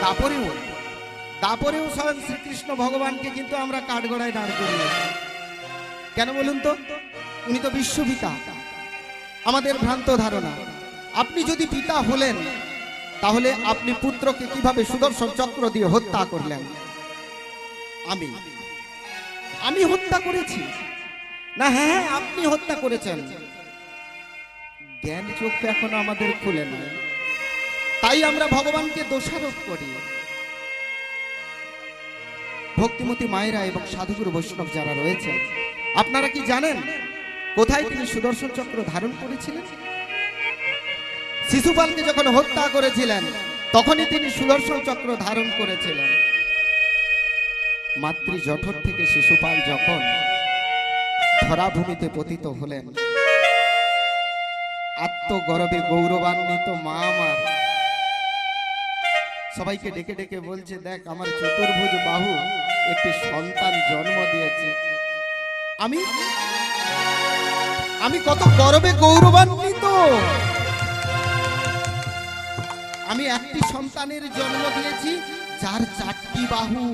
দাপরেও দাপরেও স্বয়ং শ্রীকৃষ্ণ ভগবানকে কিন্তু আমরা কাঠগড়ায় দাঁড় করিয়েছি। কেন বলুন তো? উনি তো বিশ্বপিতা। আমাদের ভ্রান্ত ধারণা, আপনি যদি পিতা হলেন তাহলে আপনি পুত্রকে কিভাবে সুদর্শন চক্র দিয়ে হত্যা করলেন? আমি হত্যা করেছি না? হ্যাঁ, আপনি হত্যা করেছেন। জ্ঞান চক্ষু এখনো আমাদের খুলে নাই, তাই আমরা ভগবানকে দোষারোপ করি। ভক্তিমতী মায়েরা এবং সাধুগুরু বৈষ্ণব যারা রয়েছে, আপনারা কি জানেন কোথায় তিনি সুদর্শন চক্র ধারণ করেছিলেন? শিশুপালকে যখন হত্যা করেছিলেন তখনই তিনি সুদর্শন চক্র ধারণ করেছিলেন। মাতৃ জঠর থেকে শিশুপাল যখন ধরাভূমিতে পতিত হলেন, আত্মগর্বে গৌরবান্বিত মা আমার সবাইকে ডেকে ডেকে বলছে, দেখ আমার চতুর্ভুজ বাহু একটি সন্তান জন্ম দিয়েছে। আমি কত গর্বে গৌরবান্বিত। আমি একটি সন্তানের জন্ম দিয়েছি যার 4টি বাহু।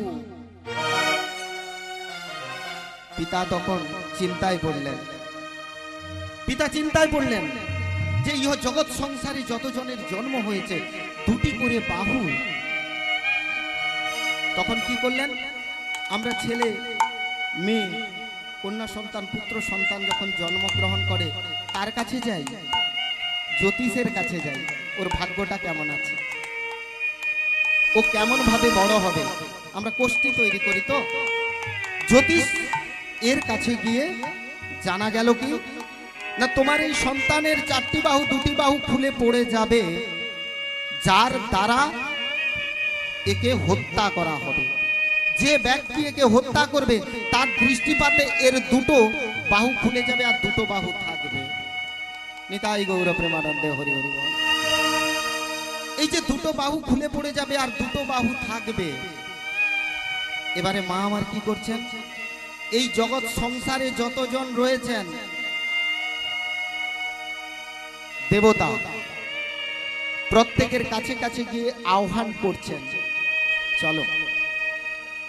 পিতা তখন চিন্তায় পড়লেন। যে ইহ জগৎ সংসারে যতজনের জন্ম হয়েছে 2টি করে বাহু। তখন কি করলেন? আমরা ছেলে মেয়ে, কন্যা সন্তান, পুত্র সন্তান যখন জন্মগ্রহণ করে তার কাছে যাই, জ্যোতিষের কাছে যাই, ওর ভাগ্যটা কেমন আছে, ও কেমন ভাবে বড় হবে, আমরা কোষ্ঠী তৈরি করি। তো জ্যোতিষ এর কাছে গিয়ে জানা গেল কি না, তোমার এই সন্তানের 4টি বাহু 2টি বাহু খুলে পড়ে যাবে, যার দ্বারা একে হত্যা করা হবে। যে ব্যক্তি একে হত্যা করবে তার দৃষ্টিপাতে এর 2টো বাহু খুলে যাবে আর 2টো বাহু থাকবে। নিতাই গৌর প্রেমানন্দে হরি হরি বল। এই যে 2টো বাহু খুলে পড়ে যাবে আর 2টো বাহু থাকবে, এবারে মা আমার কি করছেন? এই জগৎ সংসারে যতজন রয়েছেন দেবতা, প্রত্যেকের কাছে কাছে গিয়ে আহ্বান করছেন, চলো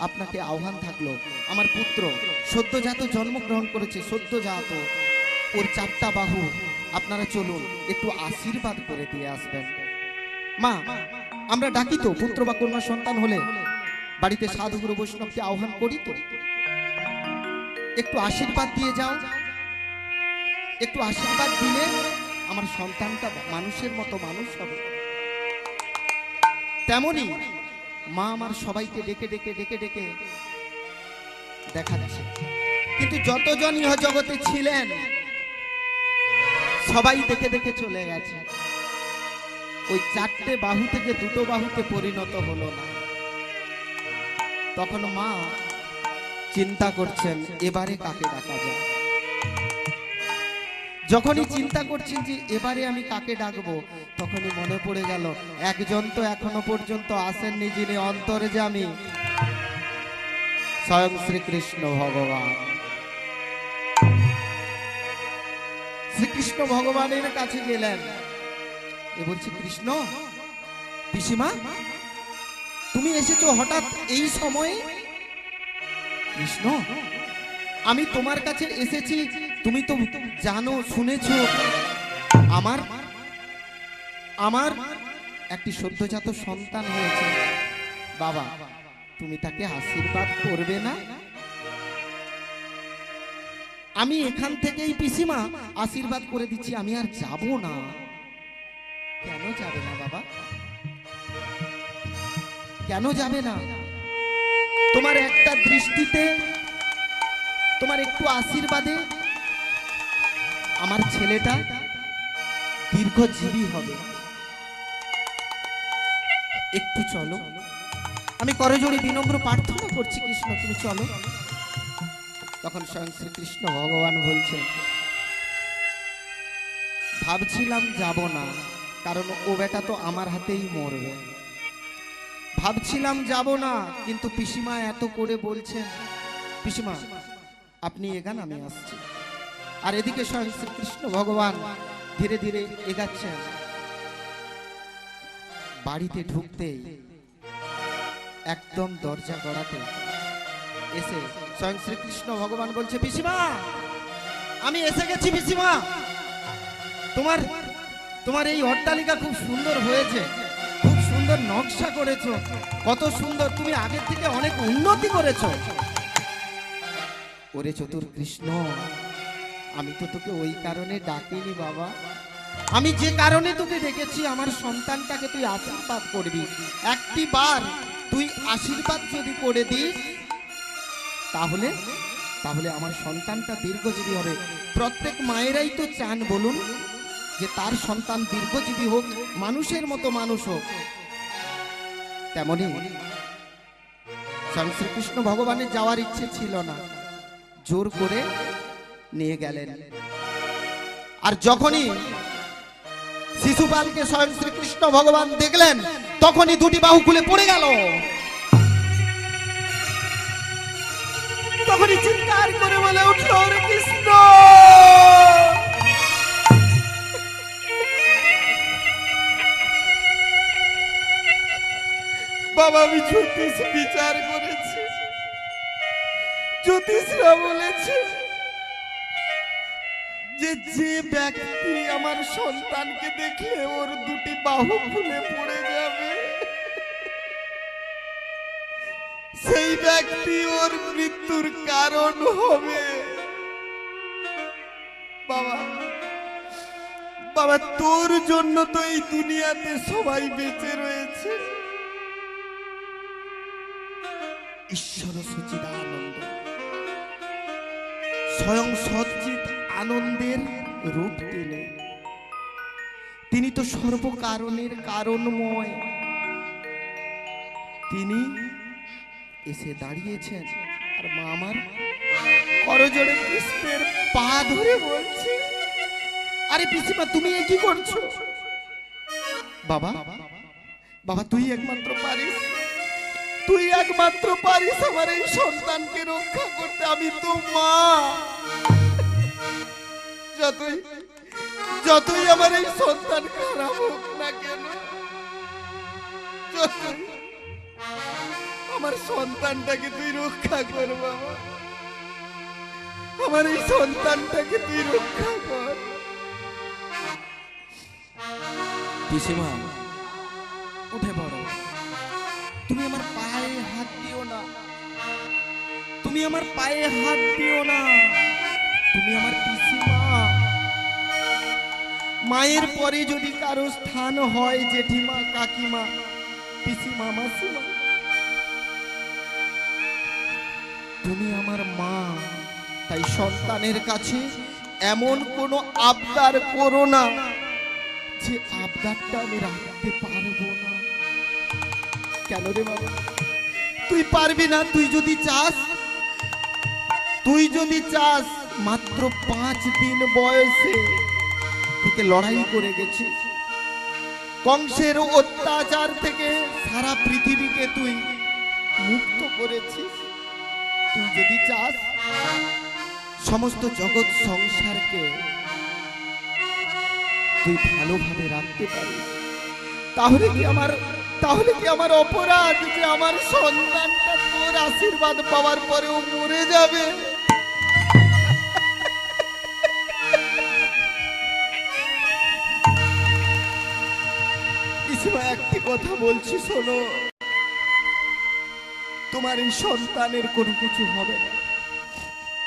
আপনাকে আহ্বান থাকলো, আমার পুত্র সদ্যজাত জন্মগ্রহণ করেছে, সদ্যজাত, ওর 4টা বাহু, আপনারা চলুন একটু আশীর্বাদ করে দিয়ে আসবেন। মা আমরা ডাকি তো, পুত্র বা কন্যা সন্তান হলে বাড়িতে সাধুগুরু বৈষ্ণবকে আহ্বান করি তো, একটু আশীর্বাদ দিয়ে যাও। একটু আশীর্বাদ দিলে আমার সন্তানটা মানুষের মতো মানুষ হবে। তেমনি মা আমার সবাইকে ডেকে ডেকে ডেকে ডেকে দেখাচ্ছে। কিন্তু যতজন ইহ জগতে ছিলেন সবাই দেখে দেখে চলে গেছে। ওই 4টে বাহু থেকে 2টো বাহুতে পরিণত হলো না। তখন মা চিন্তা করছেন এবারে কাকে ডাকা যায়। যখনই চিন্তা করছেন যে এবারে আমি কাকে ডাকবো, তখনই মনে পড়ে গেল একজন তো এখনো পর্যন্ত আসেননি, যিনি অন্তর্যামী স্বয়ং শ্রীকৃষ্ণ ভগবান। শ্রীকৃষ্ণ ভগবানের কাছে গেলেন, এ বলছে, কৃষ্ণ পিসিমা তুমি এসেছো হঠাৎ এই সময়ে? কৃষ্ণ আমি তোমার কাছে এসেছি, তুমি তো জানো, শুনেছো আমার একটি সদ্যজাত সন্তান হয়েছে। বাবা তুমি তাকে আশীর্বাদ করবে না? আমি এখান থেকেই পিসিমা আশীর্বাদ করে দিচ্ছি, আমি আর যাব না। কেন যাবে না বাবা? কেন যাবে না? তোমার একটা দৃষ্টিতে, তোমার একটু আশীর্বাদে আমার ছেলেটা দীর্ঘজীবী হবে। একটু চলো, আমি করজোড়ে বিনম্র প্রার্থনা করছি, কৃষ্ণ তুমি চলো। তখন স্বয়ং শ্রীকৃষ্ণ ভগবান বলছেন, ভাবছিলাম যাব না, কারণ ও বেটা তো আমার হাতেই মরবে। ভাবছিলাম যাব না, কিন্তু পিসিমা এত করে বলছেন, পিসিমা আপনি এগান, আমি আসছি। আর এদিকে স্বয়ং শ্রীকৃষ্ণ ভগবান ধীরে ধীরে এগাচ্ছেন। বাড়িতে ঢুকতেই একদম দরজা গড়াতে এসে স্বয়ং শ্রীকৃষ্ণ ভগবান বলছে, পিসিমা আমি এসে গেছি। পিসিমা তোমার তোমার এই অট্টালিকা খুব সুন্দর হয়েছে, খুব সুন্দর নকশা করেছো, কত সুন্দর, তুমি আগের থেকে অনেক উন্নতি করেছো। ওরে চতুর কৃষ্ণ, আমি তো তোকে ওই কারণে ডাকিনি বাবা, আমি যে কারণে তোকে ডেকেছি, আমার সন্তানটাকে তুই আশীর্বাদ করবি। একটি বার তুই আশীর্বাদ যদি করে দিস তাহলে তাহলে আমার সন্তানটা দীর্ঘজীবী হবে। প্রত্যেক মায়েরাই তো চান বলুন যে তার সন্তান দীর্ঘজীবী হোক, মানুষের মতো মানুষ হোক। তেমনি স্বয়ং শ্রীকৃষ্ণ ভগবানের যাওয়ার ইচ্ছে ছিল না, জোর করে নিয়ে গেলেন। আর যখনই শিশুপালকে স্বয়ং শ্রীকৃষ্ণ ভগবান দেখলেন, তখনই দুটি বাহু খুলে পড়ে গেল। তখনই চিৎকার করে বলে উঠল, ওরে কৃষ্ণ, বাবা আমি জ্যোতিষ বিচার করেছি, জ্যোতিষরা বলেছে যে যে ব্যক্তি আমার সন্তানকে দেখলে ওর দুটি বাহু খুলে পড়ে যাবে, সেই ব্যক্তি ওর মৃত্যুর কারণ হবে। বাবা বাবা তোর জন্য তো এই দুনিয়াতে সবাই বেঁচে রয়েছে। ঈশ্বর সচ্চিদানন্দ স্বয়ং সচ্চিদ আনন্দের রূপ দিলেন। তিনি তো সর্বকারণের কারণময়, তিনি এসে দাঁড়িয়েছেন। আর মা আমার করজোড়ে কৃষ্ণের পা ধরে বলছে, আরে পিসিমা তুমি এ কি করছো? বাবা বাবা তুই একমাত্র পারিস, তুই একমাত্র পারিস আমার এই সন্তানকে রক্ষা করতে। আমি তো মা, যতই যতই আমার এই সন্তান খারাপ হোক না কেন, যতই আমার সন্তানটাকে তুই রক্ষা কর বাবা, আমার এই সন্তানটাকে তুই রক্ষা কর। পিসিমা উঠে পড়ো, তুমি আমার পায়ে হাত দিও না, তুমি আমার পায়ে হাত দিও না, তুমি আমার পিসিমা। মায়ের পরে যদি কারো স্থান হয় জেঠিমা, কাকিমা, পিসিমা, মাসিমা, তুমি আমার মা। তাই সন্তানের কাছে এমন কোনো আবদার করো না যে আবদারটা আমি রাখতে পারবো না। কেন রে বাবা, তুই পারবি না? তুই যদি চাস মাত্র 5 দিন বয়সে থেকে লড়াই করে গেছিস, কংসের অত্যাচার থেকে সারা পৃথিবীকে তুই মুক্ত করেছিস। তুই যদি চাস সমস্ত জগৎ সংসারকে তুই ভালোভাবে রাখতে পারিস, তাহলে কি আমার অপরাধ যে আমার সন্তানটা তোর আশীর্বাদ পাওয়ার পরেও মরে যাবে? একটি কথা বলছি শোনো, তোমার এই সন্তানের কোনো কিছু হবে না।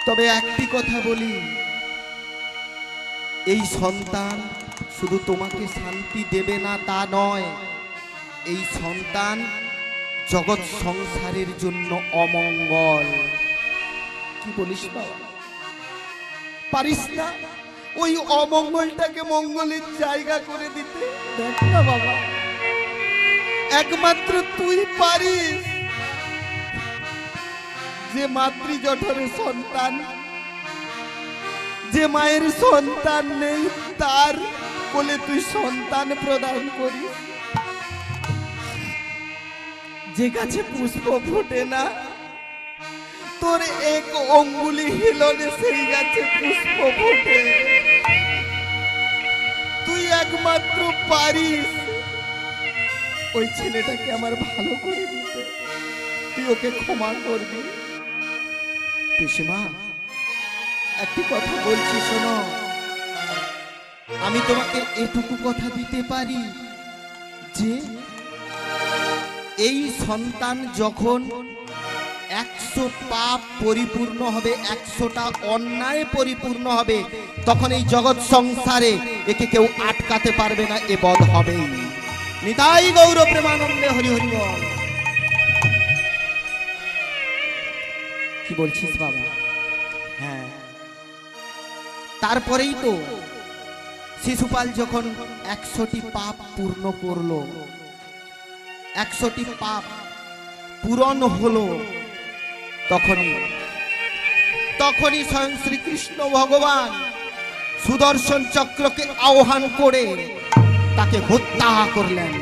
তবে একটি কথা বলি, এই সন্তান শুধু তোমাকে শান্তি দেবে না তা নয়, এই সন্তান জগৎ সংসারের জন্য অমঙ্গল। কি বলিস বাবা, পারিস না ওই অমঙ্গলটাকে মঙ্গলের জায়গা করে দিতে? দেখ না বাবা, একমাত্র তুই পারিস। যে মাতৃ জঠরে সন্তান, যে মায়ের সন্তান নেই তার কোলে তুই সন্তান প্রদান করিস। যে গাছে পুষ্প ফোটে না, তোর এক অঙ্গুলি হিলনে সেই গাছে পুষ্প ফোটে। তুই একমাত্র পারিস ওই ছেলেটাকে আমার ভালো করে দিতে। তুই ওকে ক্ষমা করবি। পিসিমা, একটি কথা বলছি শোনো, আমি তোমাকে এটুকু কথা দিতে পারি যে এই সন্তান যখন 100 পাপ পরিপূর্ণ হবে, 100টা অন্যায় পরিপূর্ণ হবে, তখন এই জগৎ সংসারে একে কেউ আটকাতে পারবে না, এ বধ হবেই। নিতাই গৌর প্রেমানন্দে হরি হরি বল। কি বলছিস বাবা? হ্যাঁ, তারপরেই তো শিশুপাল যখন 100টি পাপ পূর্ণ করলো, 100টি পাপ পূরণ হলো, তখনই স্বয়ং শ্রীকৃষ্ণ ভগবান সুদর্শন চক্রকে আহ্বান করে তাকে হত্যা করলেন।